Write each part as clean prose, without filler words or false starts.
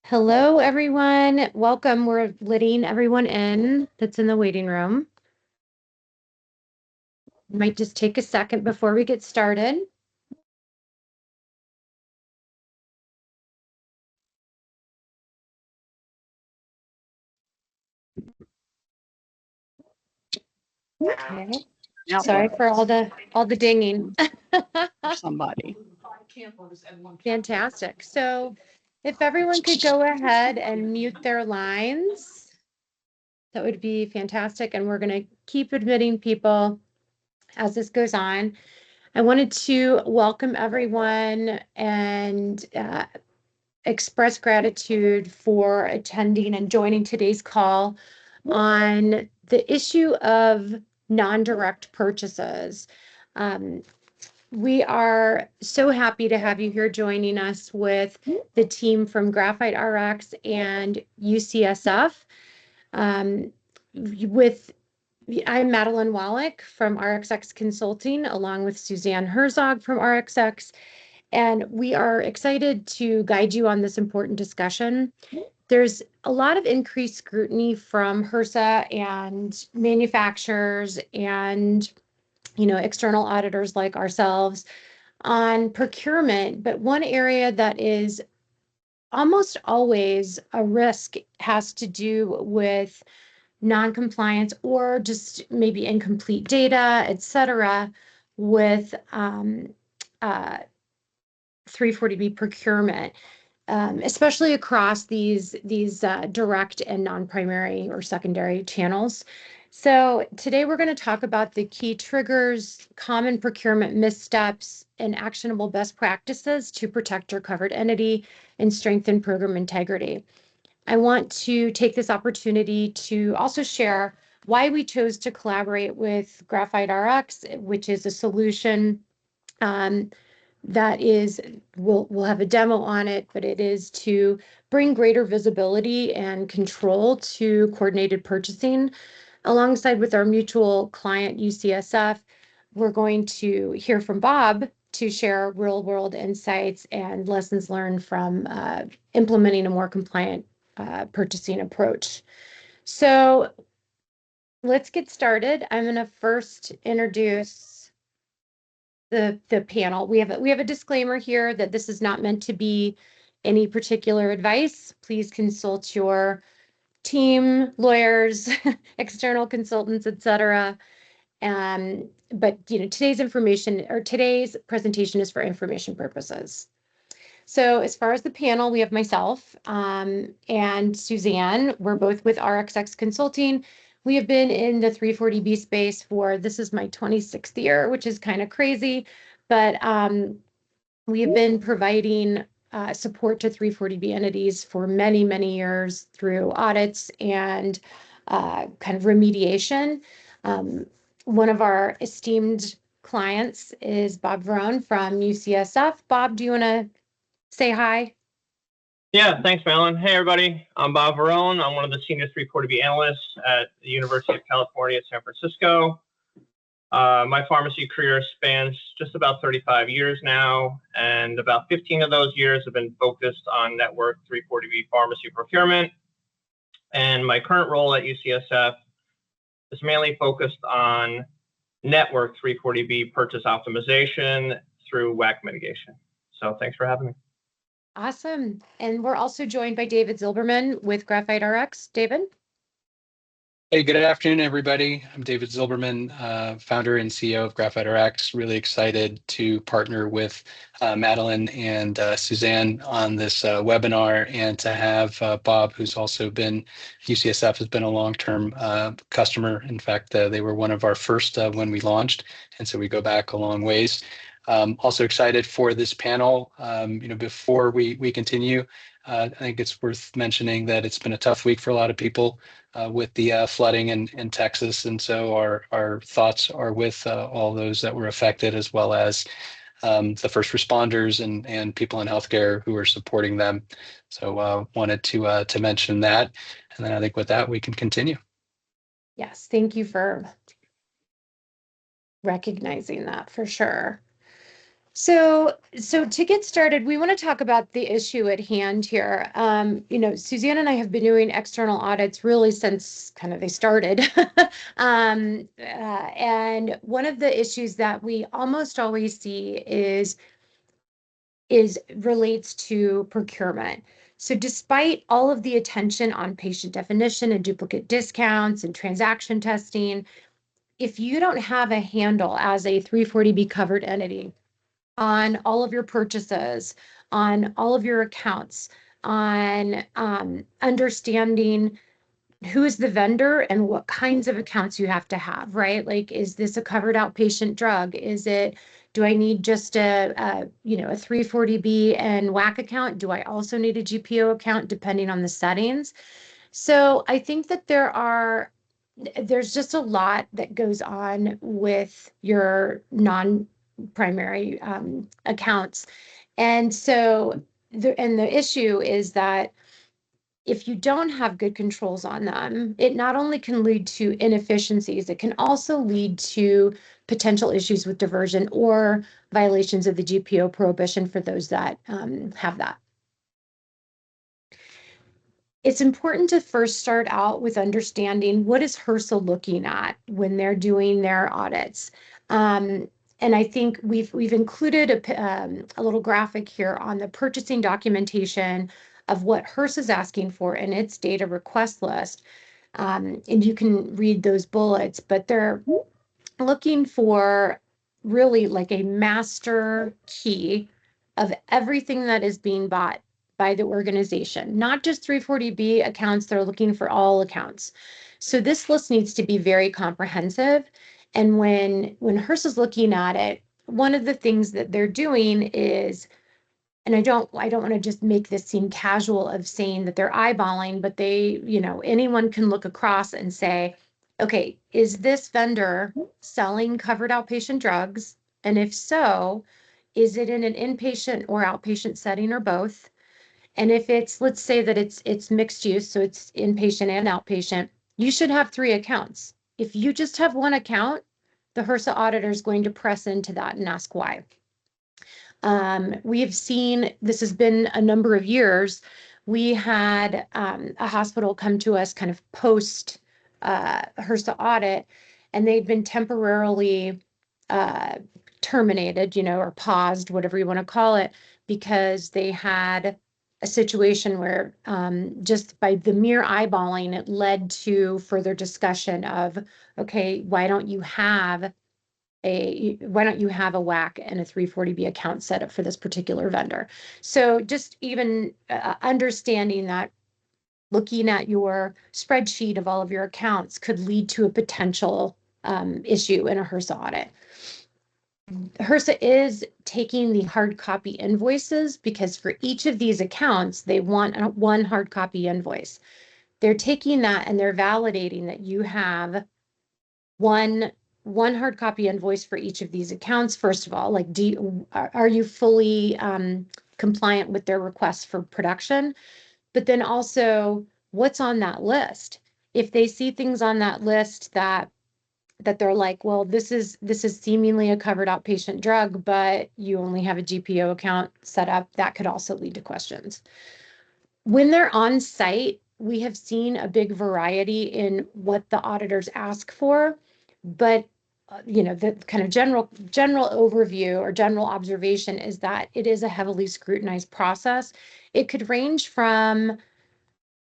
Hello, everyone. Welcome. We're letting everyone in that's in the waiting room. Might just take a second before we get started. Okay. Sorry for all the dinging. Somebody. Fantastic. So if everyone could go ahead and mute their lines, that would be fantastic. And we're going to keep admitting people as this goes on. I wanted to welcome everyone and express gratitude for attending and joining today's call on the issue of non-direct purchases. We are so happy to have you here joining us with the team from Graphite RX and UCSF. I'm Madeline Wallach from RxX Consulting, along with Suzanne Herzog from RxX. And we are excited to guide you on this important discussion. There's a lot of increased scrutiny from HRSA and manufacturers and external auditors like ourselves on procurement, but one area that is almost always a risk has to do with non-compliance or just maybe incomplete data, et cetera, with 340B procurement, especially across these direct and non-primary or secondary channels. So today we're going to talk about the key triggers, common procurement missteps, and actionable best practices to protect your covered entity and strengthen program integrity. I want to take this opportunity to also share why we chose to collaborate with Graphite RX, which is a solution that is, we'll have a demo on it, but it is to bring greater visibility and control to coordinated purchasing. Alongside with our mutual client, UCSF, we're going to hear from Bob to share real world insights and lessons learned from implementing a more compliant purchasing approach. So let's get started. I'm going to first introduce the panel. We have a disclaimer here that this is not meant to be any particular advice. Please consult your team, lawyers, external consultants, etc. But today's presentation is for information purposes. So as far as the panel, we have myself and Suzanne. We're both with RxX Consulting. We have been in the 340B space this is my 26th year, which is kind of crazy, but we have been providing support to 340B entities for many, many years through audits and kind of remediation. One of our esteemed clients is Bob Verone from UCSF. Bob, do you want to say hi? Yeah, thanks, Madeline. Hey, everybody. I'm Bob Verone. I'm one of the senior 340B analysts at the University of California, San Francisco. My pharmacy career spans just about 35 years now, and about 15 of those years have been focused on network 340B pharmacy procurement. And my current role at UCSF is mainly focused on network 340B purchase optimization through WAC mitigation. So thanks for having me. Awesome. And we're also joined by David Zilberman with Graphite RX. David? Hey, good afternoon, everybody. I'm David Zilberman, founder and CEO of Graphite RX. Really excited to partner with Madeline and Suzanne on this webinar, and to have Bob, who's also UCSF has been a long-term customer. In fact, they were one of our first when we launched, and so we go back a long ways. Also excited for this panel. Before we continue, I think it's worth mentioning that it's been a tough week for a lot of people with the flooding in Texas, and so our thoughts are with all those that were affected, as well as the first responders and people in healthcare who are supporting them. So wanted to mention that, and then I think with that we can continue. Yes, thank you for recognizing that for sure. So to get started, we want to talk about the issue at hand here. Suzanne and I have been doing external audits really since kind of they started. And one of the issues that we almost always see is relates to procurement. So despite all of the attention on patient definition and duplicate discounts and transaction testing, if you don't have a handle as a 340B covered entity on all of your purchases, on all of your accounts, on understanding who is the vendor and what kinds of accounts you have to have, right? Like, is this a covered outpatient drug? Do I need just a 340B and WAC account? Do I also need a GPO account depending on the settings? So I think that there's just a lot that goes on with your non-primary accounts. And so the issue is that if you don't have good controls on them, it not only can lead to inefficiencies, it can also lead to potential issues with diversion or violations of the GPO prohibition for those that have that. It's important to first start out with understanding what is HRSA looking at when they're doing their audits. And I think we've included a little graphic here on the purchasing documentation of what HRSA is asking for in its data request list. And you can read those bullets, but they're looking for really like a master key of everything that is being bought by the organization, not just 340B accounts. They're looking for all accounts. So this list needs to be very comprehensive. And when HRSA is looking at it, one of the things that they're doing is, and I don't want to just make this seem casual of saying that they're eyeballing, but anyone can look across and say, okay, is this vendor selling covered outpatient drugs? And if so, is it in an inpatient or outpatient setting or both? And if let's say that it's mixed use, so it's inpatient and outpatient, you should have 3 accounts. If you just have 1 account, the HRSA auditor is going to press into that and ask why. We have seen, this has been a number of years, we had a hospital come to us kind of post HRSA audit, and they'd been temporarily terminated, or paused, whatever you want to call it, because they had a situation where just by the mere eyeballing, it led to further discussion of, okay, why don't you have a WAC and a 340B account set up for this particular vendor? So just even understanding that looking at your spreadsheet of all of your accounts could lead to a potential issue in a HRSA audit. HRSA is taking the hard copy invoices because for each of these accounts, they want one hard copy invoice. They're taking that and they're validating that you have one hard copy invoice for each of these accounts. First of all, like, are you fully compliant with their requests for production? But then also, what's on that list? If they see things on that list that they're like, well, this is seemingly a covered outpatient drug, but you only have a GPO account set up, that could also lead to questions. When they're on site, we have seen a big variety in what the auditors ask for, but the kind of general overview or general observation is that it is a heavily scrutinized process. It could range from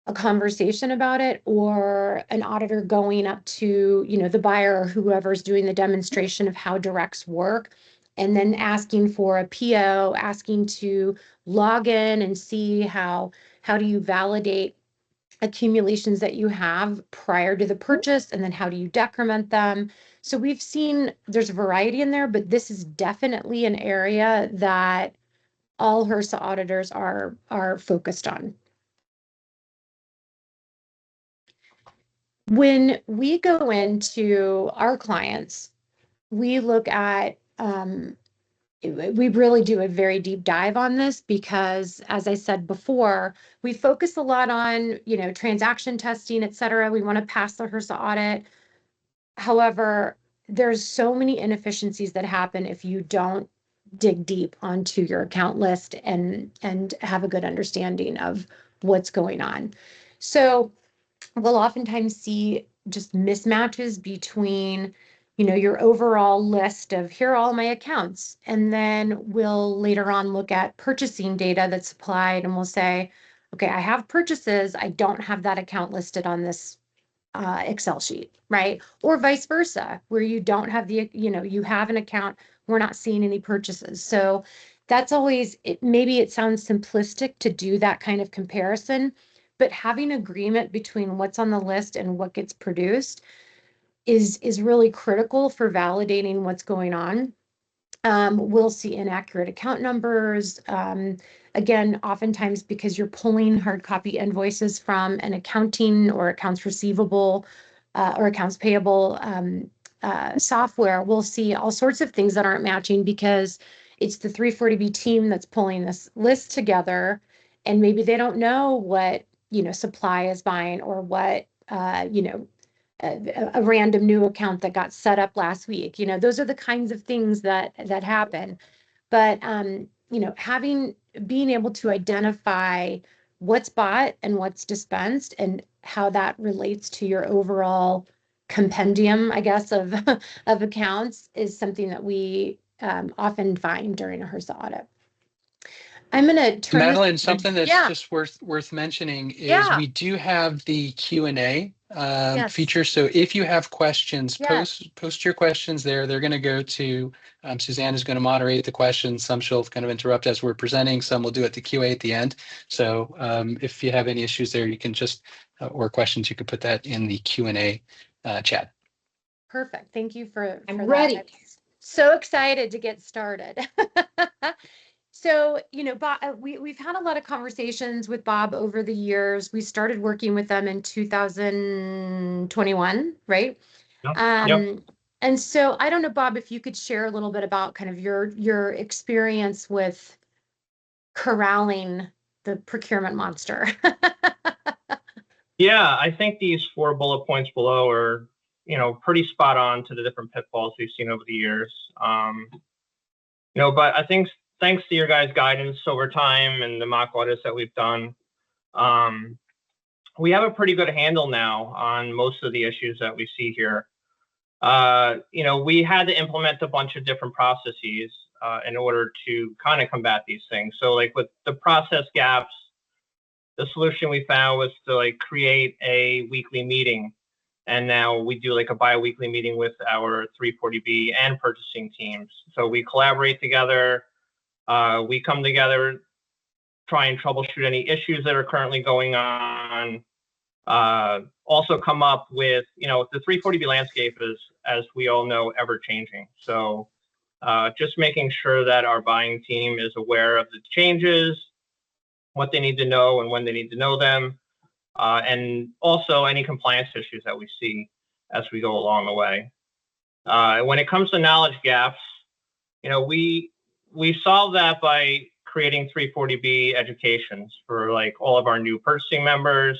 a conversation about it or an auditor going up to, the buyer or whoever's doing the demonstration of how directs work, and then asking for a PO, asking to log in and see how do you validate accumulations that you have prior to the purchase, and then how do you decrement them. So we've seen there's a variety in there, but this is definitely an area that all HRSA auditors are focused on. When we go into our clients, we look at, we really do a very deep dive on this because, as I said before, we focus a lot on, transaction testing, et cetera. We want to pass the HRSA audit. However, there's so many inefficiencies that happen if you don't dig deep onto your account list and have a good understanding of what's going on. So we'll oftentimes see just mismatches between, your overall list of here are all my accounts. And then we'll later on look at purchasing data that's supplied and we'll say, okay, I have purchases. I don't have that account listed on this Excel sheet, right? Or vice versa, where you don't have you have an account, we're not seeing any purchases. So that's always, maybe it sounds simplistic to do that kind of comparison, but having agreement between what's on the list and what gets produced is really critical for validating what's going on. We'll see inaccurate account numbers. Again, oftentimes because you're pulling hard copy invoices from an accounting or accounts receivable or accounts payable software, we'll see all sorts of things that aren't matching because it's the 340B team that's pulling this list together, and maybe they don't know what supply is buying or what a random new account that got set up last week. Those are the kinds of things that happen. But being able to identify what's bought and what's dispensed and how that relates to your overall compendium, I guess, of of accounts is something that we often find during a HRSA audit. I'm going to turn Madeline, this. something that's Yeah. just worth mentioning is Yeah. we do have the Q&A Yes. feature. So if you have questions, Yes. post your questions there. They're going to go to Suzanne is going to moderate the questions. Some she'll kind of interrupt as we're presenting. Some will do it the QA at the end. So if you have any issues there, you can just or questions, you can put that in the Q&A chat. Perfect. Thank you for I'm that. ready. I'm so excited to get started. So, Bob, we've had a lot of conversations with Bob over the years. We started working with them in 2021, right? Yep. And so I don't know, Bob, if you could share a little bit about kind of your experience with corralling the procurement monster. Yeah, I think these 4 bullet points below are, pretty spot on to the different pitfalls we've seen over the years. But I think thanks to your guys' guidance over time and the mock audits that we've done, we have a pretty good handle now on most of the issues that we see here. We had to implement a bunch of different processes in order to kind of combat these things. So like with the process gaps, the solution we found was to create a weekly meeting. And now we do a bi-weekly meeting with our 340B and purchasing teams. So we collaborate together. We come together, try and troubleshoot any issues that are currently going on. Also come up with, the 340B landscape is, as we all know, ever changing. So just making sure that our buying team is aware of the changes, what they need to know and when they need to know them, and also any compliance issues that we see as we go along the way. When it comes to knowledge gaps, we solve that by creating 340B educations for all of our new purchasing members.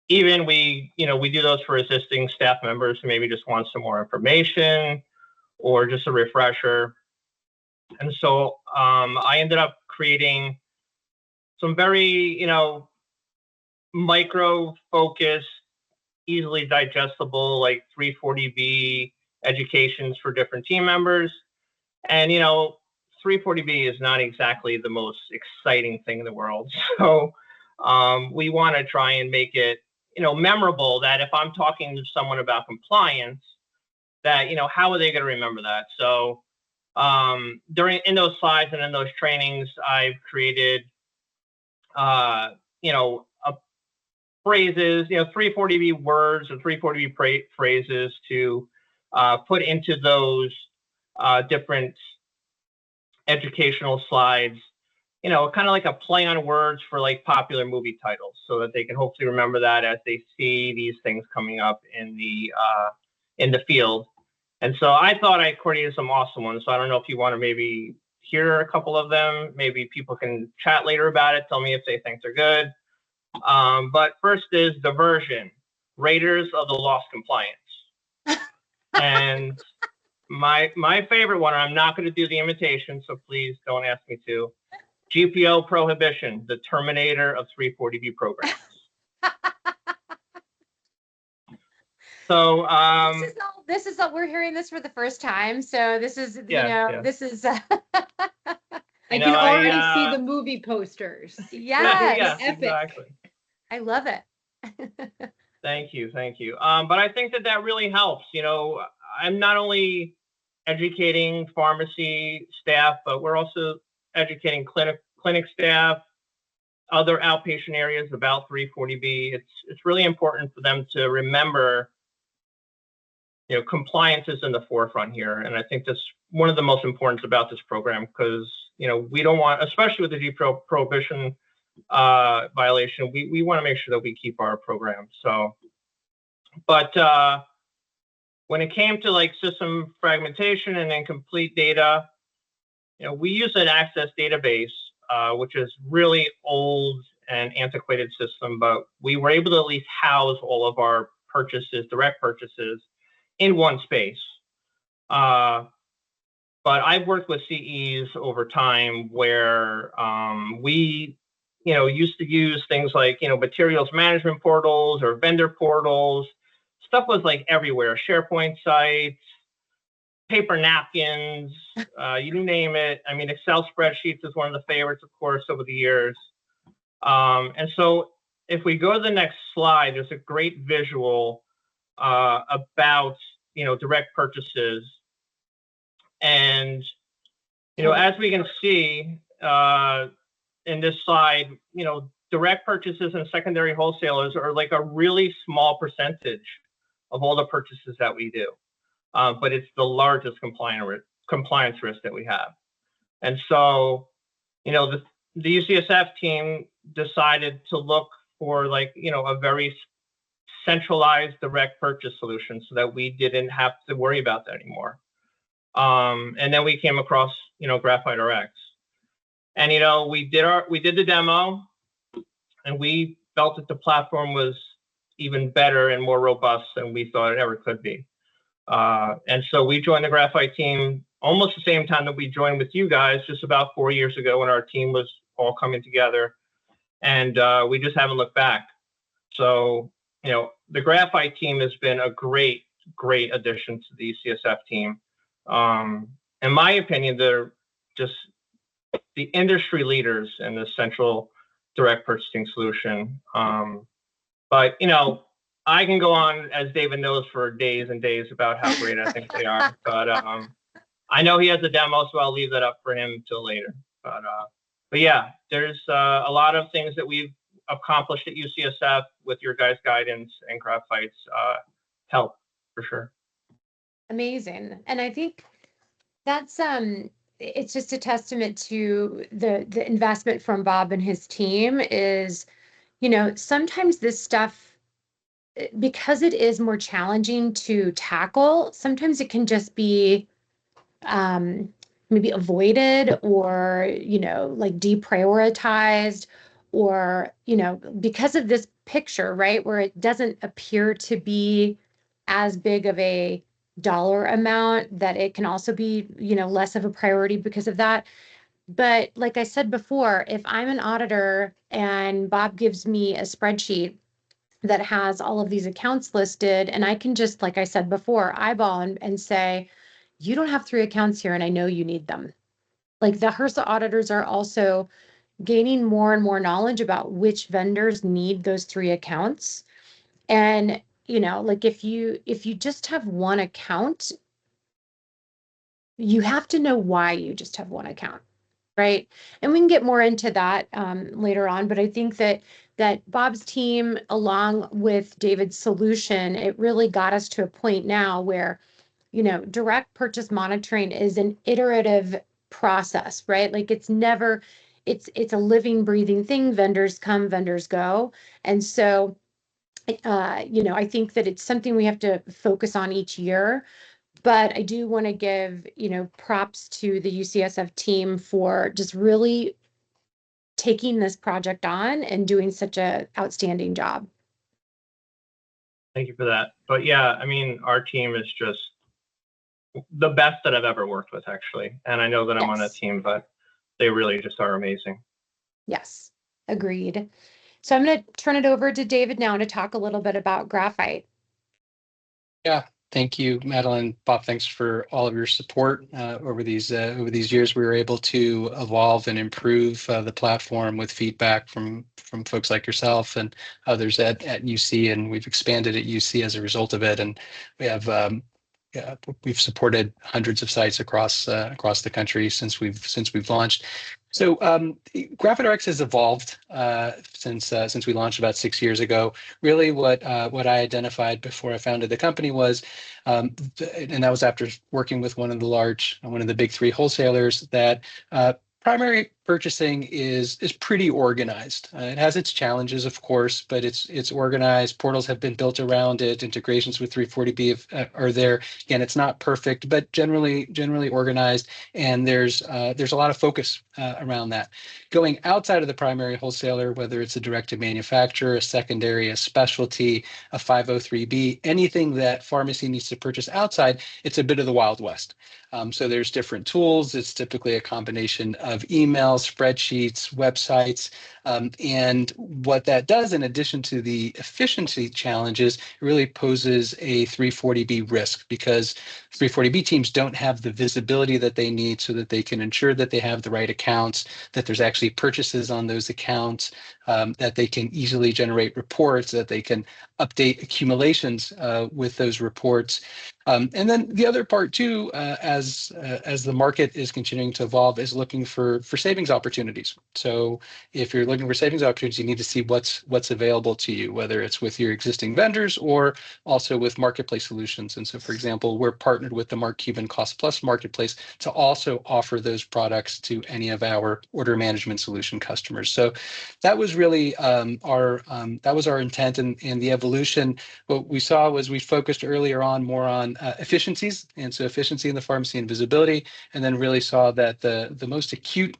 Even we do those for existing staff members who maybe just want some more information or just a refresher. And so I ended up creating some very, micro-focused, easily digestible, 340B educations for different team members. And, 340B is not exactly the most exciting thing in the world. So we want to try and make it, memorable, that if I'm talking to someone about compliance, that, how are they going to remember that? So in those slides and in those trainings, I've created, phrases, 340B words or 340B phrases to put into those different educational slides, kind of like a play on words for popular movie titles, so that they can hopefully remember that as they see these things coming up in the field. And so I thought I coordinated some awesome ones. So I don't know if you want to maybe hear a couple of them. Maybe people can chat later about it. Tell me if they think they're good. But first is diversion, Raiders of the Lost Compliance. And my favorite one, I'm not going to do the imitation, so please don't ask me to. GPO prohibition, the terminator of 340B programs. So this is all we're hearing this for the first time. So this is this is I can already see the movie posters. yes, yes, exactly. I love it. Thank you. But I think that really helps. I'm not only educating pharmacy staff, but we're also educating clinic staff, other outpatient areas about 340B. It's really important for them to remember, compliance is in the forefront here. And I think that's one of the most important about this program, because, we don't want, especially with the GPO prohibition violation, we want to make sure that we keep our program. So, but when it came to like system fragmentation and incomplete data, we use an Access database, which is really old and antiquated system, but we were able to at least house all of our purchases, direct purchases, in one space. But I've worked with CEs over time where we, used to use things like, materials management portals or vendor portals. Stuff was like everywhere, SharePoint sites, paper napkins, you name it. I mean, Excel spreadsheets is one of the favorites, of course, over the years. And so if we go to the next slide, there's a great visual about, direct purchases. And, as we can see in this slide, direct purchases and secondary wholesalers are like a really small percentage of all the purchases that we do. But it's the largest compliance risk that we have. And so, the UCSF team decided to look for a very centralized direct purchase solution so that we didn't have to worry about that anymore. And then we came across, Graphite RX. And, we did the demo, and we felt that the platform was even better and more robust than we thought it ever could be. And so we joined the Graphite team almost the same time that we joined with you guys, just about 4 years ago, when our team was all coming together, and we just haven't looked back. So, the Graphite team has been a great addition to the UCSF team. In my opinion, they're just the industry leaders in the central direct purchasing solution. But, I can go on, as David knows, for days and days about how great I think they are. But I know he has a demo, so I'll leave that up for him till later. But yeah, there's a lot of things that we've accomplished at UCSF with your guys' guidance and Graphite's help, for sure. Amazing. And I think that's it's just a testament to the investment from Bob and his team is, sometimes this stuff, because it is more challenging to tackle, sometimes it can just be maybe avoided or, like deprioritized, or, because of this picture, right, where it doesn't appear to be as big of a dollar amount, that it can also be, less of a priority because of that. But like I said before, if I'm an auditor and Bob gives me a spreadsheet that has all of these accounts listed, and I can just, like I said before, eyeball and say, you don't have 3 accounts here, and I know you need them. Like, the HRSA auditors are also gaining more and more knowledge about which vendors need those 3 accounts. And, like if you just have 1 account, you have to know why you just have 1 account, right? And we can get more into that later on, but I think that Bob's team, along with David's solution, it really got us to a point now where, direct purchase monitoring is an iterative process, right? Like, it's never, it's a living, breathing thing. Vendors come, vendors go. And so, I think that it's something we have to focus on each year. But I do want to give, props to the UCSF team for just really taking this project on and doing such an outstanding job. Thank you for that. But yeah, I mean, our team is just the best that I've ever worked with, actually. And I know that I'm on a Yes. team, but they really just are amazing. Yes, agreed. So I'm going to turn it over to David now to talk a little bit about graphite. Yeah, thank you, Madeline. Bob, thanks for all of your support over these years. We were able to evolve and improve the platform with feedback from folks like yourself and others at UC, and we've expanded at UC as a result of it. And we have we've supported hundreds of sites across the country since we've launched. So GraphiteRx has evolved since we launched about 6 years ago. Really, what I identified before I founded the company was, and that was after working with one of the big three wholesalers, that primary purchasing is pretty organized. It has its challenges, of course, but it's organized. Portals have been built around it. Integrations with 340B are there. Again, it's not perfect, but generally organized. And there's a lot of focus around that. Going outside of the primary wholesaler, whether it's a direct-to-manufacturer, a secondary, a specialty, a 503B, anything that pharmacy needs to purchase outside, it's a bit of the Wild West. So there's different tools. It's typically a combination of emails, spreadsheets, websites, and what that does, in addition to the efficiency challenges, it really poses a 340B risk, because 340B teams don't have the visibility that they need so that they can ensure that they have the right accounts, that there's actually purchases on those accounts, that they can easily generate reports, that they can update accumulations with those reports. And then the other part too, as the market is continuing to evolve, is looking for savings opportunities. So if you're looking for savings opportunities, you need to see what's available to you, whether it's with your existing vendors or also with marketplace solutions. And so, for example, we're partnered with the Mark Cuban Cost Plus marketplace to also offer those products to any of our order management solution customers. So that was really our intent, and the evolution. What we saw was we focused earlier on more on efficiencies, and so efficiency in the pharmacy and visibility, and then really saw that the most acute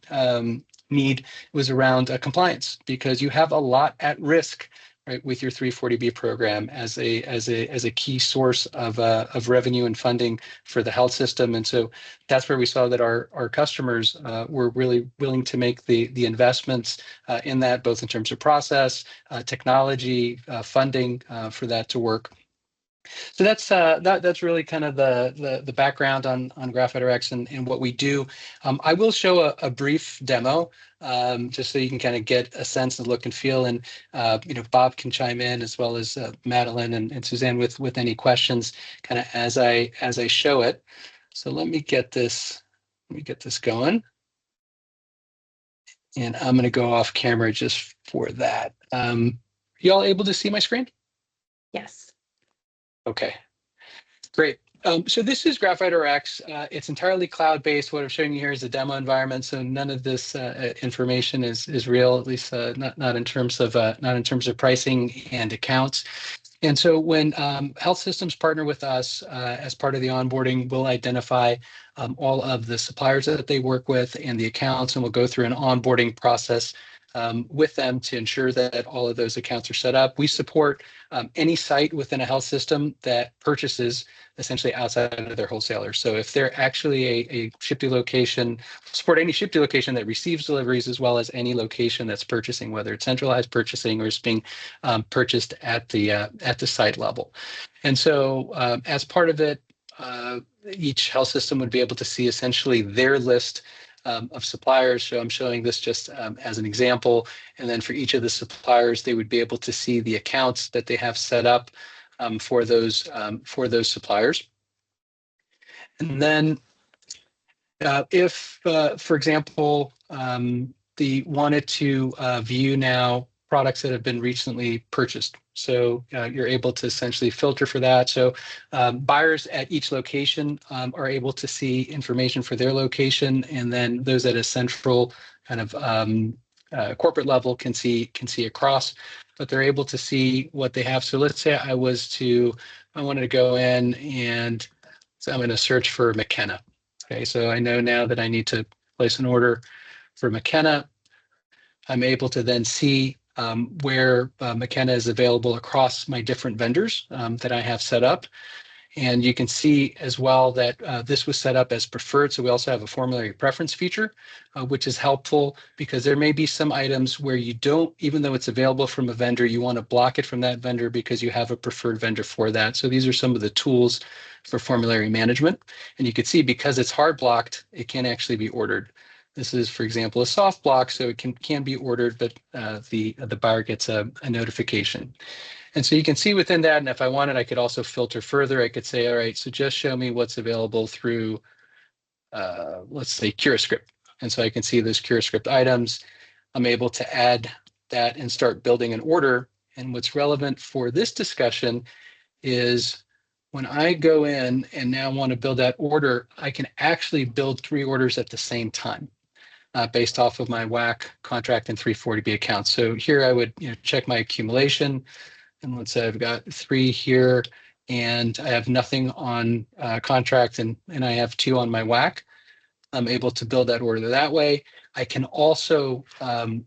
need was around compliance, because you have a lot at risk, right, with your 340B program as a key source of revenue and funding for the health system. And so that's where we saw that our customers were really willing to make the investments in that, both in terms of process, technology, funding for that to work. So that's really kind of the background on GraphiteRx and what we do. I will show a brief demo just so you can kind of get a sense of look and feel, and Bob can chime in, as well as Madeline and Suzanne with any questions kind of as I show it. So let me get this going, and I'm going to go off camera just for that. You all able to see my screen? Yes. Okay, great. So this is GraphiteRx. It's entirely cloud-based. What I'm showing you here is a demo environment, so none of this information is real, at least not in terms of pricing and accounts. And so when health systems partner with us as part of the onboarding, we'll identify all of the suppliers that they work with and the accounts, and we'll go through an onboarding process with them to ensure that all of those accounts are set up. We support any site within a health system that purchases essentially outside of their wholesaler. So if they're actually a Shipty location, support any Shipty location that receives deliveries, as well as any location that's purchasing, whether it's centralized purchasing or it's being purchased at the site level. And so as part of it, each health system would be able to see essentially their list of suppliers. So I'm showing this just as an example. And then for each of the suppliers, they would be able to see the accounts that they have set up for those suppliers. And then if, for example, they wanted to view now products that have been recently purchased. So you're able to essentially filter for that. So buyers at each location are able to see information for their location, and then those at a central kind of corporate level can see across, but they're able to see what they have. So let's say I wanted to go in, and so I'm going to search for McKenna. Okay, so I know now that I need to place an order for McKenna. I'm able to then see where McKenna is available across my different vendors that I have set up. And you can see as well that this was set up as preferred. So we also have a formulary preference feature, which is helpful because there may be some items where you don't, even though it's available from a vendor, you want to block it from that vendor because you have a preferred vendor for that. So these are some of the tools for formulary management. And you can see because it's hard blocked, it can actually be ordered. This is, for example, a soft block, so it can be ordered, but the buyer gets a notification. And so you can see within that, and if I wanted, I could also filter further. I could say, all right, so just show me what's available through, let's say, CuraScript. And so I can see those CuraScript items. I'm able to add that and start building an order. And what's relevant for this discussion is when I go in and now want to build that order, I can actually build 3 orders at the same time. Based off of my WAC contract and 340B accounts. So here I would check my accumulation. And let's say I've got 3 here and I have nothing on contract and I have 2 on my WAC. I'm able to build that order that way. I can also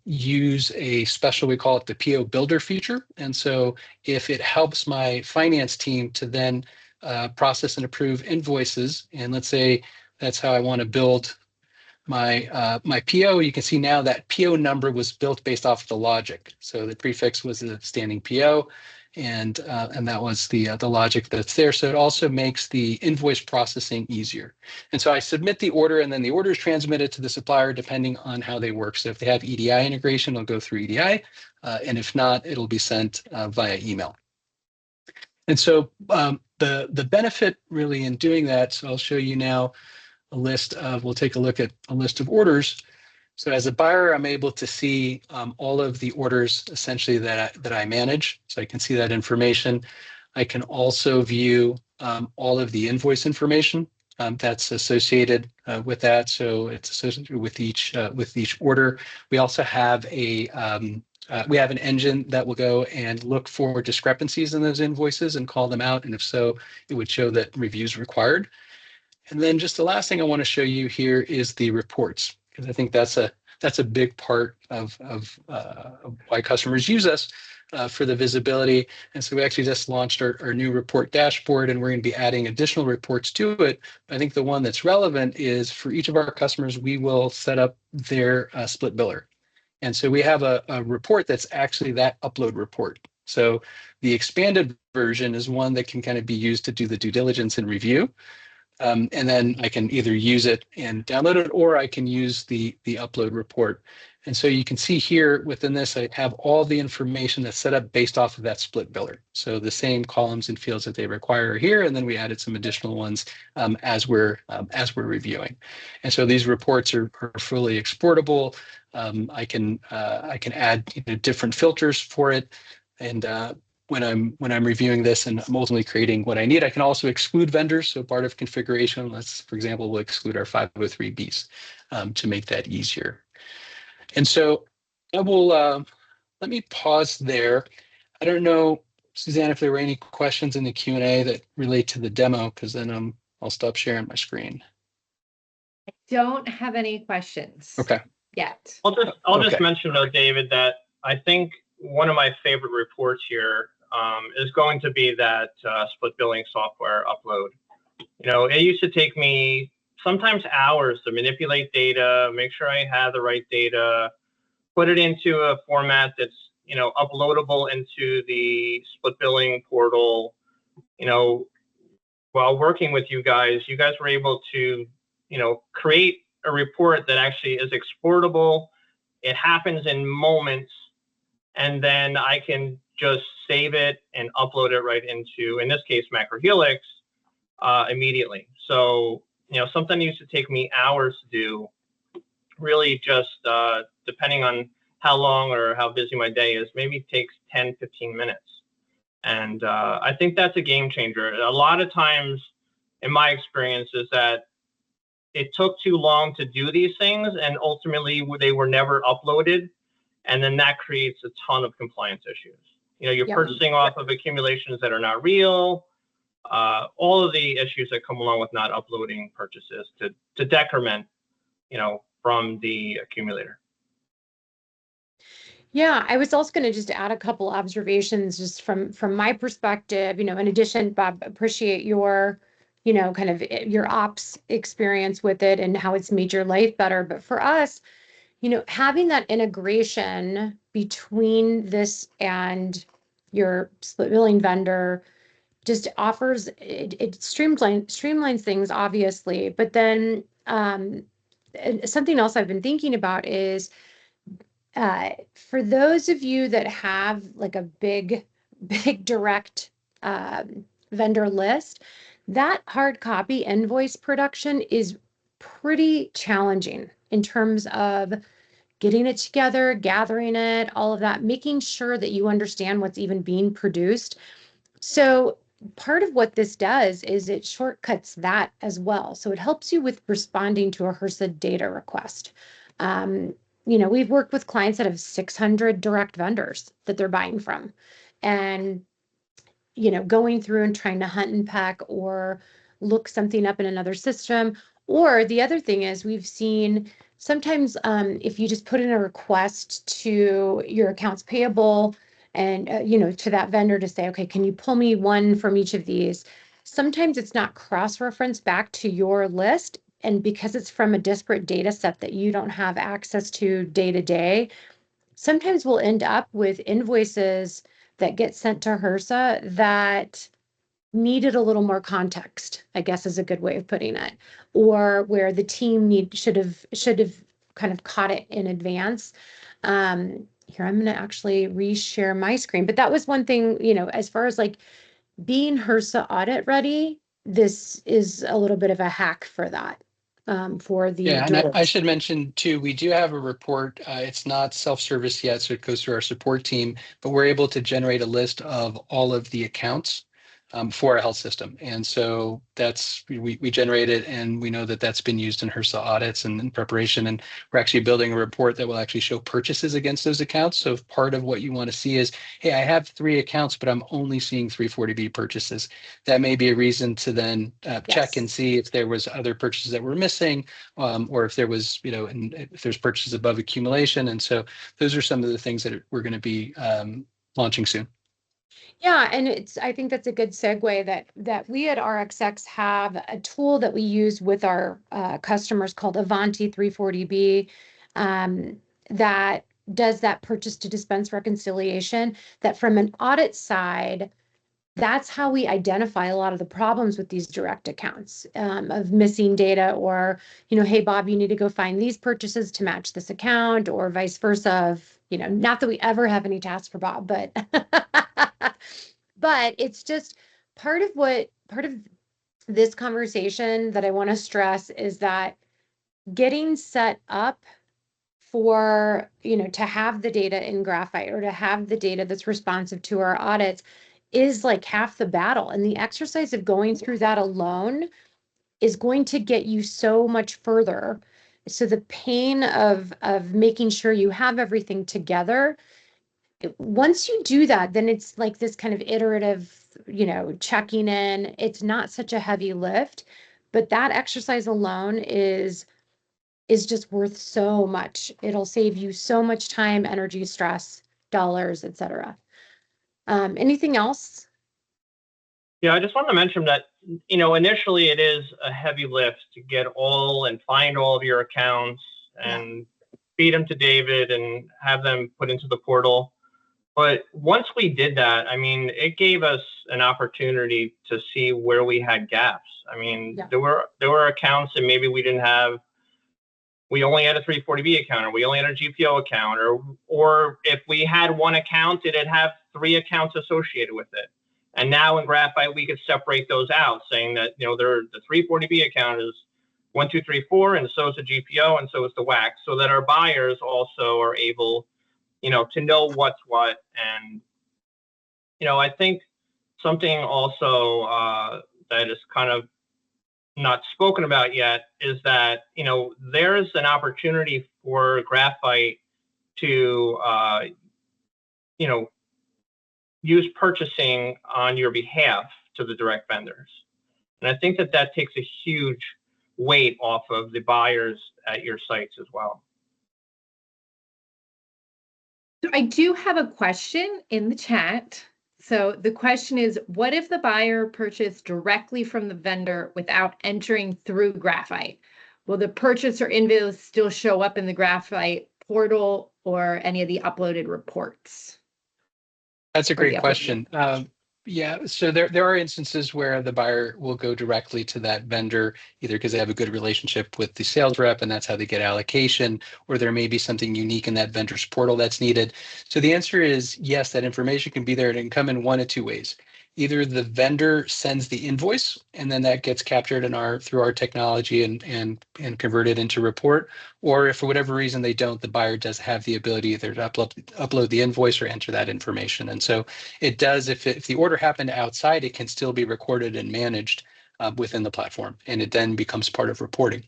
use a special, we call it the PO Builder feature. And so if it helps my finance team to then process and approve invoices, and let's say that's how I want to build my PO, you can see now that PO number was built based off of the logic. So the prefix was a standing PO, and that was the logic that's there. So it also makes the invoice processing easier. And so I submit the order, and then the order is transmitted to the supplier depending on how they work. So if they have EDI integration, it'll go through EDI, and if not, it'll be sent via email. And so the benefit really in doing that, so I'll show you now a list of, we'll take a look at a list of orders. So as a buyer, I'm able to see all of the orders essentially that I manage. So I can see that information. I can also view all of the invoice information that's associated with that. So it's associated with each order. We also have an engine that will go and look for discrepancies in those invoices and call them out. And if so, it would show that reviews required. And then just the last thing I want to show you here is the reports, because I think that's a big part of why customers use us for the visibility. And so we actually just launched our new report dashboard, and we're going to be adding additional reports to it. I think the one that's relevant is for each of our customers, we will set up their split biller. And so we have a report that's actually that upload report. So the expanded version is one that can kind of be used to do the due diligence and review. And then I can either use it and download it, or I can use the upload report. And so you can see here within this, I have all the information that's set up based off of that split biller. So the same columns and fields that they require are here, and then we added some additional ones as we're reviewing. And so these reports are fully exportable. I can add different filters for it, and when I'm reviewing this and I'm ultimately creating what I need, I can also exclude vendors. So part of configuration, let's, for example, we'll exclude our 503Bs to make that easier. And so I will, let me pause there. I don't know, Suzanne, if there were any questions in the Q&A that relate to the demo, because then I'll stop sharing my screen. I don't have any questions. Okay. Yet. I'll just mention though, David, that I think one of my favorite reports here is going to be that split billing software upload. It used to take me sometimes hours to manipulate data, make sure I have the right data, put it into a format that's, uploadable into the split billing portal. While working with you guys were able to, create a report that actually is exportable. It happens in moments, and then I can just save it and upload it right into, in this case, MacroHelix immediately. So, something used to take me hours to do, really just depending on how long or how busy my day is, maybe takes 10, 15 minutes. And I think that's a game changer. A lot of times, in my experience, is that it took too long to do these things, and ultimately they were never uploaded. And then that creates a ton of compliance issues. You're purchasing off of accumulations that are not real, all of the issues that come along with not uploading purchases to decrement, from the accumulator. Yeah, I was also going to just add a couple observations just from my perspective. In addition, Bob, appreciate your, kind of your ops experience with it and how it's made your life better. But for us, having that integration between this and your split billing vendor just offers it streamlines things, obviously. But then something else I've been thinking about is for those of you that have like a big direct vendor list, that hard copy invoice production is pretty challenging in terms of getting it together, gathering it, all of that, making sure that you understand what's even being produced. So part of what this does is it shortcuts that as well. So it helps you with responding to a HRSA data request. We've worked with clients that have 600 direct vendors that they're buying from. And going through and trying to hunt and peck or look something up in another system. Or the other thing is we've seen sometimes if you just put in a request to your accounts payable and, to that vendor to say, okay, can you pull me one from each of these? Sometimes it's not cross-referenced back to your list. And because it's from a disparate data set that you don't have access to day to day, sometimes we'll end up with invoices that get sent to HRSA that needed a little more context, I guess is a good way of putting it, or where the team should have kind of caught it in advance. Here, I'm going to actually reshare my screen, but that was one thing, as far as like being HRSA audit ready, this is a little bit of a hack for that. For the Yeah, and I should mention too, we do have a report. It's not self-service yet, so it goes through our support team, but we're able to generate a list of all of the accounts for a health system. And so we generate it, and we know that that's been used in HRSA audits and in preparation. And we're actually building a report that will actually show purchases against those accounts. So if part of what you want to see is, hey, I have 3 accounts, but I'm only seeing 340B purchases. That may be a reason to then check and see if there was other purchases that were missing, or if there was, if there's purchases above accumulation. And so those are some of the things that we're going to be launching soon. Yeah, and I think that's a good segue that we at RxX have a tool that we use with our customers called Avanti 340B that does that purchase to dispense reconciliation. That from an audit side, that's how we identify a lot of the problems with these direct accounts of missing data, or, hey, Bob, you need to go find these purchases to match this account, or vice versa. Not that we ever have any tasks for Bob, but but it's just part of this conversation that I want to stress is that getting set up for, to have the data in Graphite or to have the data that's responsive to our audits is like half the battle. And the exercise of going through that alone is going to get you so much further. So the pain of making sure you have everything together, once you do that, then it's like this kind of iterative, checking in. It's not such a heavy lift, but that exercise alone is just worth so much. It'll save you so much time, energy, stress, dollars, etc. Anything else? Yeah, I just wanted to mention that, initially it is a heavy lift to get and find all of your accounts and feed them to David and have them put into the portal. But once we did that, I mean, it gave us an opportunity to see where we had gaps. I mean, there were accounts that maybe we only had a 340B account, or we only had a GPO account, or if we had one account, did it have 3 accounts associated with it? And now in Graphite, we could separate those out, saying that, the 340B account is 1, 2, 3, 4, and so is the GPO, and so is the WAC, so that our buyers also are able, to know what's what. And, I think something also that is kind of not spoken about yet is that, there's an opportunity for Graphite to, use purchasing on your behalf to the direct vendors. And I think that takes a huge weight off of the buyers at your sites as well. I do have a question in the chat. So the question is, what if the buyer purchased directly from the vendor without entering through Graphite? Will the purchase or invoice still show up in the Graphite portal or any of the uploaded reports? That's a great question. Yeah, so there are instances where the buyer will go directly to that vendor, either because they have a good relationship with the sales rep and that's how they get allocation, or there may be something unique in that vendor's portal that's needed. So the answer is yes, that information can be there. It can come in one of two ways. Either the vendor sends the invoice and then that gets captured in through our technology and converted into report, or if for whatever reason they don't, the buyer does have the ability either to upload the invoice or enter that information. And so it does, if the order happened outside, it can still be recorded and managed within the platform, and it then becomes part of reporting.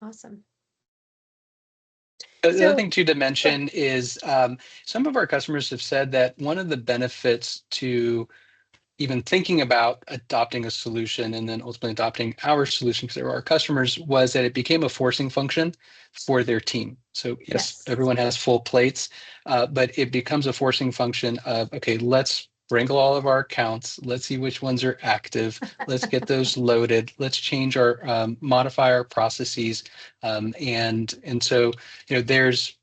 Awesome. The other thing too to mention is some of our customers have said that one of the benefits to even thinking about adopting a solution and then ultimately adopting our solution because they were our customers was that it became a forcing function for their team. So yes, everyone has full plates, but it becomes a forcing function of, okay, let's wrangle all of our accounts. Let's see which ones are active. Let's get those loaded. Let's change our modify our processes. And so there's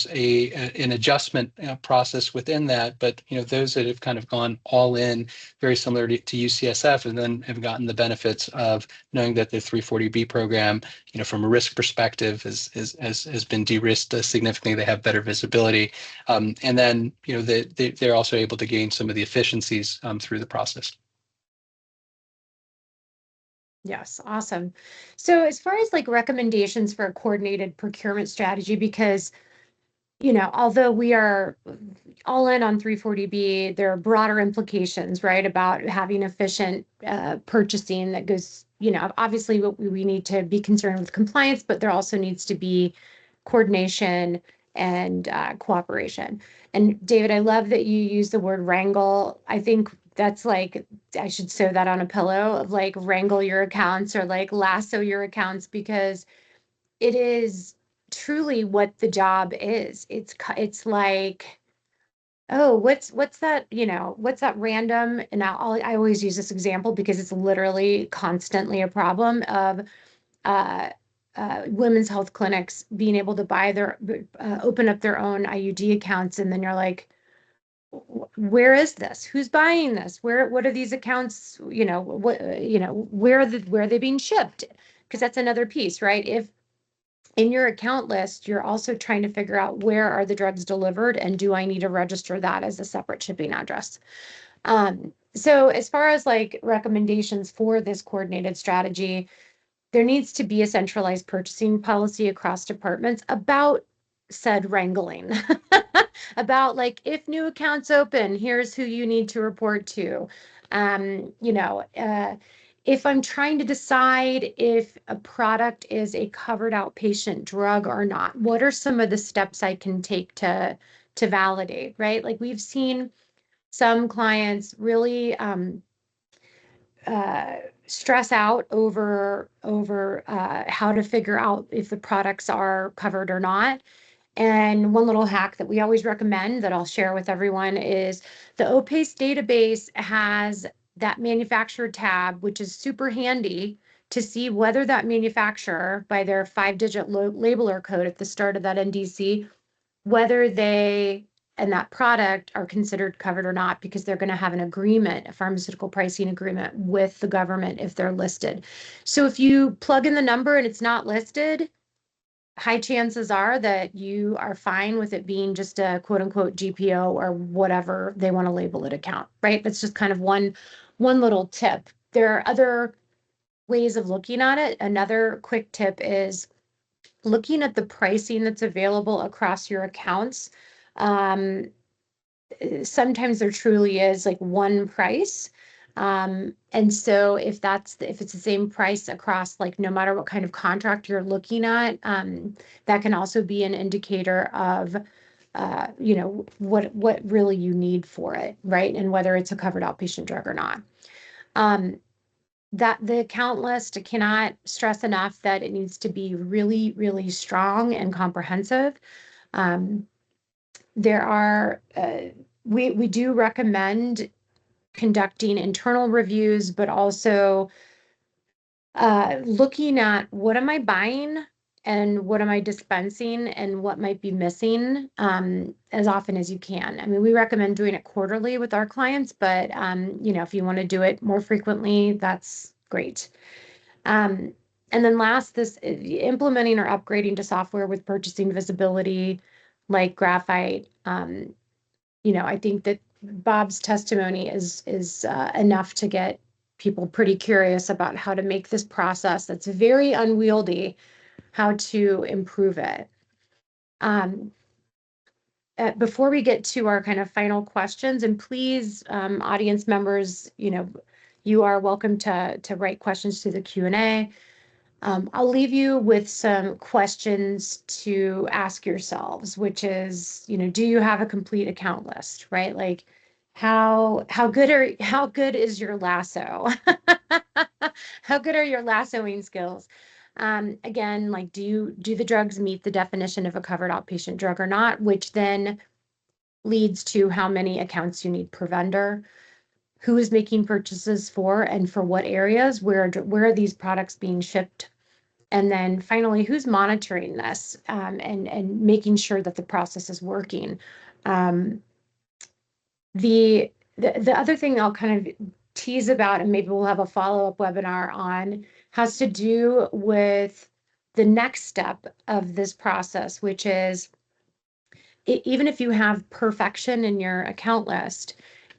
an adjustment process within that. But those that have kind of gone all in, very similar to UCSF, and then have gotten the benefits of knowing that the 340B program, from a risk perspective, has been de-risked significantly. They have better visibility, and then they're also able to gain some of the efficiencies through the process. Yes, awesome. So as far as like recommendations for a coordinated procurement strategy, because although we are all in on 340B, there are broader implications, right, about having efficient purchasing that goes, obviously we need to be concerned with compliance, but there also needs to be coordination and cooperation. And David, I love that you use the word wrangle. I think that's like, I should sew that on a pillow of like wrangle your accounts or like lasso your accounts, because it is truly what the job is. It's like, oh, what's that, what's that random, and I always use this example because it's literally constantly a problem of women's health clinics being able to open up their own IUD accounts, and then you're like, where is this? Who's buying this? What are these accounts? Where are they being shipped? Because that's another piece, right? If in your account list, you're also trying to figure out where are the drugs delivered and do I need to register that as a separate shipping address? So as far as like recommendations for this coordinated strategy, there needs to be a centralized purchasing policy across departments about said wrangling. About like, if new accounts open, here's who you need to report to. If I'm trying to decide if a product is a covered outpatient drug or not, what are some of the steps I can take to validate, right? Like we've seen some clients really stress out over how to figure out if the products are covered or not. And one little hack that we always recommend that I'll share with everyone is the OPACE database has that manufacturer tab, which is super handy to see whether that manufacturer, by their 5-digit labeler code at the start of that NDC, whether they and that product are considered covered or not, because they're going to have an agreement, a pharmaceutical pricing agreement with the government if they're listed. So if you plug in the number and it's not listed, high chances are that you are fine with it being just a quote unquote GPO or whatever they want to label it account, right? That's just kind of one little tip. There are other ways of looking at it. Another quick tip is looking at the pricing that's available across your accounts. Sometimes there truly is like one price. And so if it's the same price across, like no matter what kind of contract you're looking at, that can also be an indicator of, what really you need for it, right? And whether it's a covered outpatient drug or not. That the account list, I cannot stress enough that it needs to be really, really strong and comprehensive. There are, we do recommend conducting internal reviews, but also looking at what am I buying and what am I dispensing and what might be missing as often as you can. I mean, we recommend doing it quarterly with our clients, but if you want to do it more frequently, that's great. And then last, this implementing or upgrading to software with purchasing visibility like Graphite. I think that Bob's testimony is enough to get people pretty curious about how to make this process that's very unwieldy, how to improve it. Before we get to our kind of final questions, and please, audience members, you are welcome to write questions to the Q&A. I'll leave you with some questions to ask yourselves, which is, do you have a complete account list, right? Like how good is your lasso? How good are your lassoing skills? Again, like do the drugs meet the definition of a covered outpatient drug or not, which then leads to how many accounts you need per vendor, who is making purchases for and for what areas, where are these products being shipped, and then finally, who's monitoring this and making sure that the process is working. The other thing I'll kind of tease about, and maybe we'll have a follow-up webinar on, has to do with the next step of this process, which is even if you have perfection in your account list,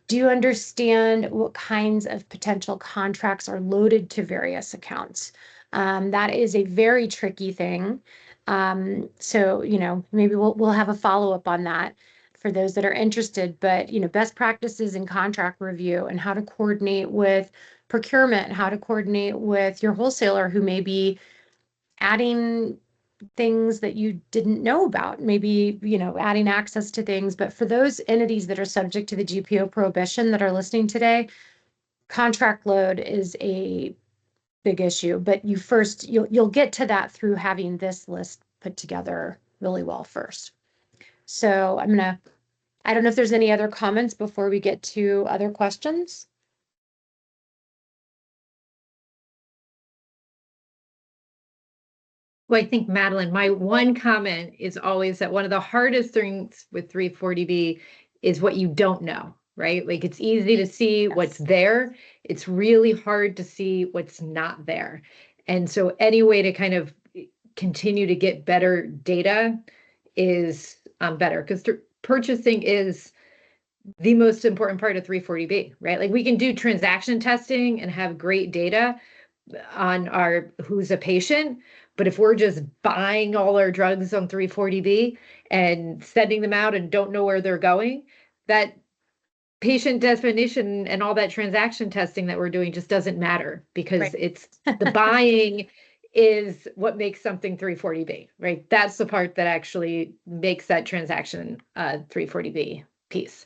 do you understand what kinds of potential contracts are loaded to various accounts? That is a very tricky thing. So, maybe we'll have a follow-up on that for those that are interested, but, best practices in contract review and how to coordinate with procurement, how to coordinate with your wholesaler who may be adding things that you didn't know about, maybe, adding access to things. But for those entities that are subject to the GPO prohibition that are listening today, contract load is a big issue, but you'll get to that through having this list put together really well first. So I don't know if there's any other comments before we get to other questions. Well, I think, Madeline, my one comment is always that one of the hardest things with 340B is what you don't know, right? Like it's easy to see what's there. It's really hard to see what's not there. And so any way to kind of continue to get better data is better, because purchasing is the most important part of 340B, right? Like we can do transaction testing and have great data on who's a patient, but if we're just buying all our drugs on 340B and sending them out and don't know where they're going, that patient definition and all that transaction testing that we're doing just doesn't matter, because Right. It's the buying is what makes something 340B, right? That's the part that actually makes that transaction 340B piece.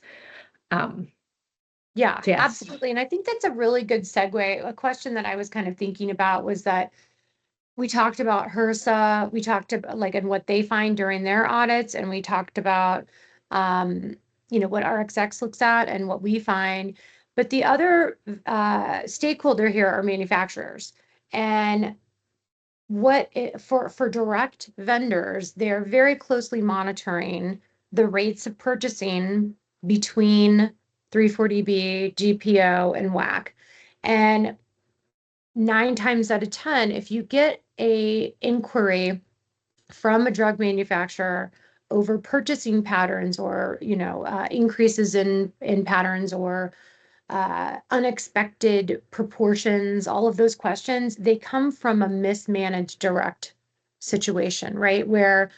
Yeah, Yes. absolutely. And I think that's a really good segue. A question that I was kind of thinking about was that we talked about HRSA, we talked about and what they find during their audits, and we talked about what RxX looks at and what we find. But the other stakeholder here are manufacturers. And for direct vendors, they're very closely monitoring the rates of purchasing between 340B, GPO, and WAC. And 9 times out of 10, if you get a inquiry from a drug manufacturer over purchasing patterns or increases in patterns or unexpected proportions, all of those questions, they come from a mismanaged direct situation, right? Where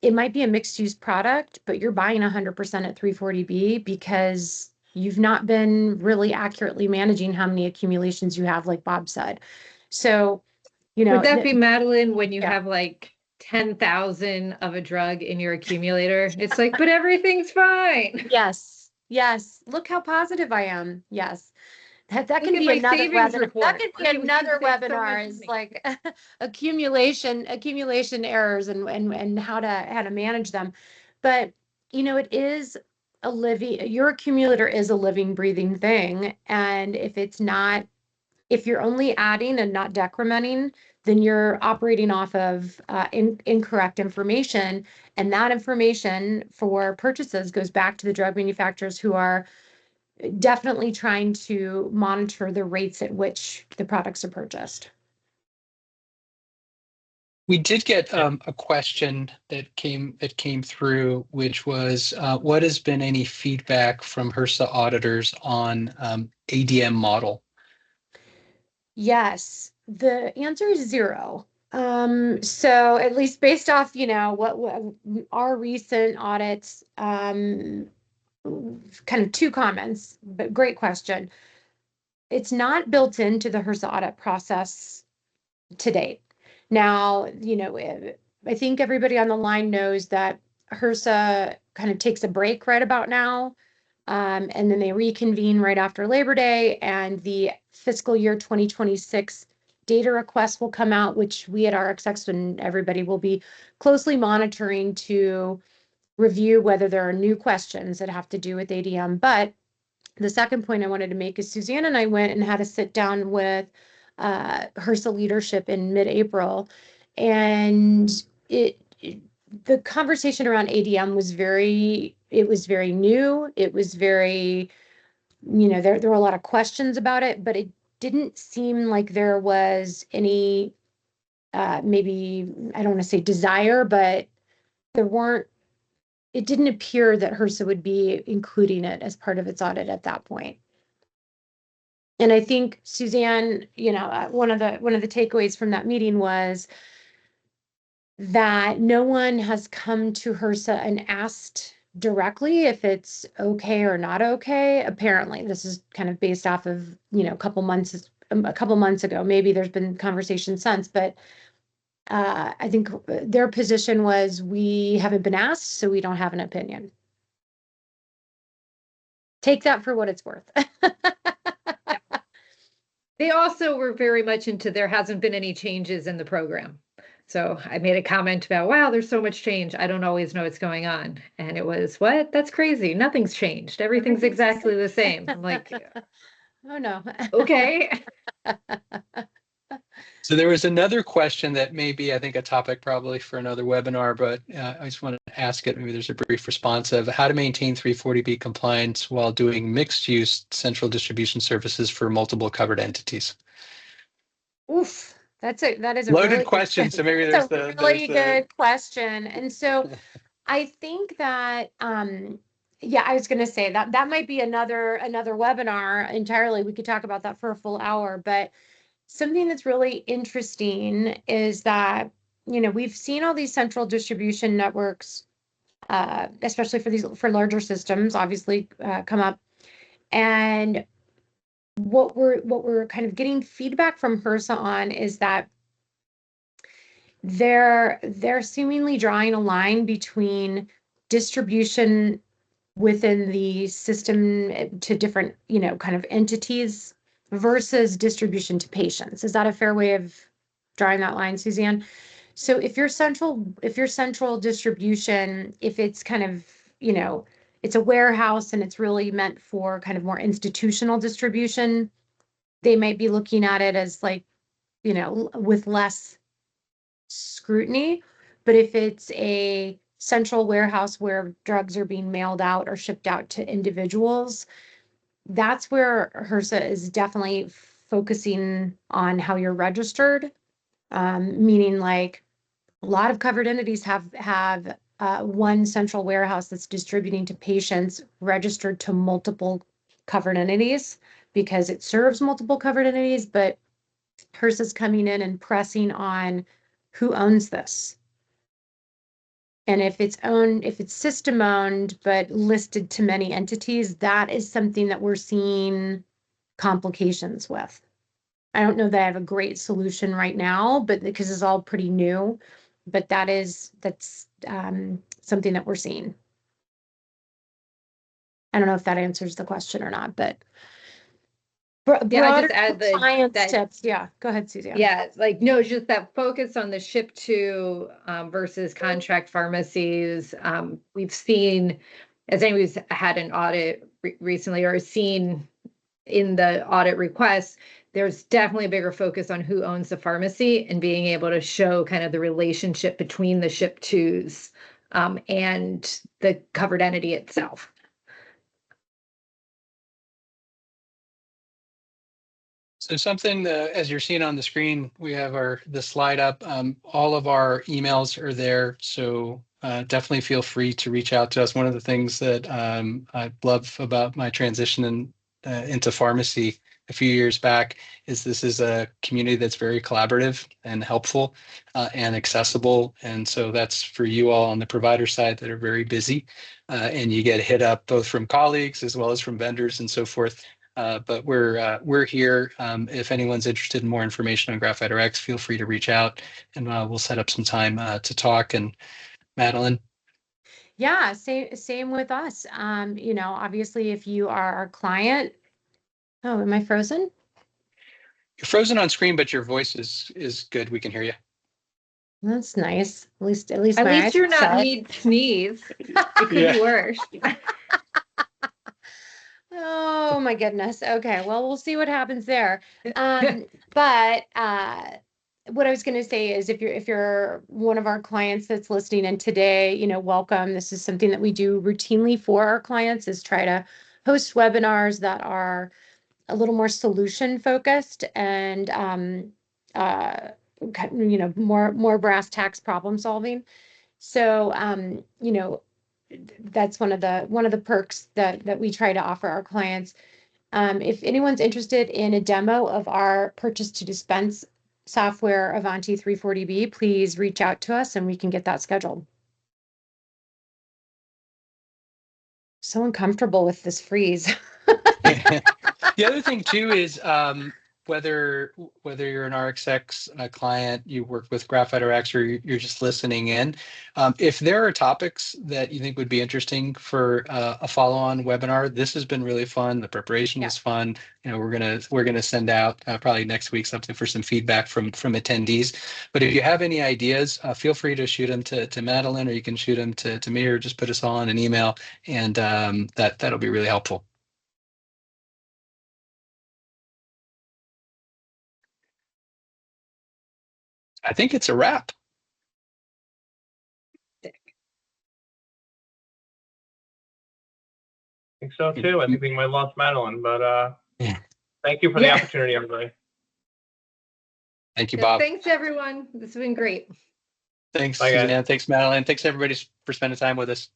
it might be a mixed use product, but you're buying 100% at 340B because you've not been really accurately managing how many accumulations you have, like Bob said. So, would that be, Madeline, when you Yeah. have like 10,000 of a drug in your accumulator? It's like, but everything's fine. Yes. Look how positive I am. Yes. That Look can at be my another savings webinar. report. That could be Okay, we can another save so webinar much is money. like accumulation errors and how to manage them. But it is a living, your accumulator is a living, breathing thing. And if you're only adding and not decrementing, then you're operating off of incorrect information. And that information for purchases goes back to the drug manufacturers, who are definitely trying to monitor the rates at which the products are purchased. We did get a question that came through, which was, what has been any feedback from HRSA auditors on ADM model? Yes, the answer is zero. So at least based off, what our recent audits, kind of two comments, but great question. It's not built into the HRSA audit process to date. Now, I think everybody on the line knows that HRSA kind of takes a break right about now. And then they reconvene right after Labor Day, and the fiscal year 2026 data requests will come out, which we at RxX and everybody will be closely monitoring to review whether there are new questions that have to do with ADM. But the second point I wanted to make is Suzanne and I went and had a sit down with HRSA leadership in mid-April, and the conversation around ADM was very new. It was very, there were a lot of questions about it, but it didn't seem like there was any, maybe, I don't want to say desire, but it didn't appear that HRSA would be including it as part of its audit at that point. And I think Suzanne, one of the takeaways from that meeting was that no one has come to HRSA and asked directly if it's okay or not okay. Apparently, this is kind of based off of, a couple months ago. Maybe there's been conversation since, but I think their position was, we haven't been asked, so we don't have an opinion. Take that for what it's worth. They also were very much into, there hasn't been any changes in the program. So I made a comment about, wow, there's so much change. I don't always know what's going on. And it was, what? That's crazy. Nothing's changed. Everything's exactly the same. I'm like, oh no. Okay. So there was another question that may be, I think, a topic probably for another webinar, but I just wanted to ask it. Maybe there's a brief response of how to maintain 340B compliance while doing mixed use central distribution services for multiple covered entities. Oof, that is a loaded really question. So maybe there's a really good question. And so I think that, yeah, I was going to say that might be another webinar entirely. We could talk about that for a full hour, but something that's really interesting is that, we've seen all these central distribution networks, especially for larger systems, obviously, come up. And what we're kind of getting feedback from HRSA on is that they're seemingly drawing a line between distribution within the system to different, kind of entities versus distribution to patients. Is that a fair way of drawing that line, Suzanne? So if your central distribution, if it's kind of, it's a warehouse and it's really meant for kind of more institutional distribution, they might be looking at it as like, with less scrutiny. But if it's a central warehouse where drugs are being mailed out or shipped out to individuals, that's where HRSA is definitely focusing on how you're registered. Meaning, like, a lot of covered entities have one central warehouse that's distributing to patients registered to multiple covered entities because it serves multiple covered entities, but HRSA's coming in and pressing on who owns this. And if it's system owned, but listed to many entities, that is something that we're seeing complications with. I don't know that I have a great solution right now, but because it's all pretty new, but that's something that we're seeing. I don't know if that answers the question or not, but Broader add compliance tips. Yeah, go ahead, Suzanne. Yeah, like, no, just that focus on the ship to versus contract pharmacies. We've seen, as anybody's had an audit recently or seen in the audit requests, there's definitely a bigger focus on who owns the pharmacy and being able to show kind of the relationship between the ship tos and the covered entity itself. So something as you're seeing on the screen, we have the slide up. All of our emails are there, so definitely feel free to reach out to us. One of the things that I love about my transition into pharmacy a few years back is this is a community that's very collaborative and helpful and accessible. And so that's for you all on the provider side that are very busy, and you get hit up both from colleagues as well as from vendors and so forth. But we're here. If anyone's interested in more information on Graphite RX, feel free to reach out, and we'll set up some time to talk. And Madeline. Yeah, same with us. Obviously, if you are our client. Oh, am I frozen? You're frozen on screen, but your voice is good. We can hear you. That's nice. At least my eyes you're not shut. mid-sneeze. It could be worse. Oh my goodness. Okay. Well, we'll see what happens there. But what I was going to say is if you're one of our clients that's listening in today, welcome. This is something that we do routinely for our clients, is try to host webinars that are a little more solution focused and more brass tacks problem solving. So that's one of the perks that we try to offer our clients. If anyone's interested in a demo of our purchase to dispense software, Avanti 340B, please reach out to us and we can get that scheduled. So uncomfortable with this freeze. The other thing too is whether you're an RxX client, you work with Graphite RX, or you're just listening in. If there are topics that you think would be interesting for a follow-on webinar, this has been really fun. The preparation was fun. We're gonna send out probably next week something for some feedback from attendees. But if you have any ideas, feel free to shoot them to Madeline, or you can shoot them to me, or just put us all in an email, and that'll be really helpful. I think it's a wrap. I think so too. I think we might have lost Madeline, but thank you for the opportunity, everybody. Thank you, Bob. Thanks, everyone. This has been great. Thanks, Bye, guys. Suzanne. Thanks, Madeline. Thanks, everybody, for spending time with us.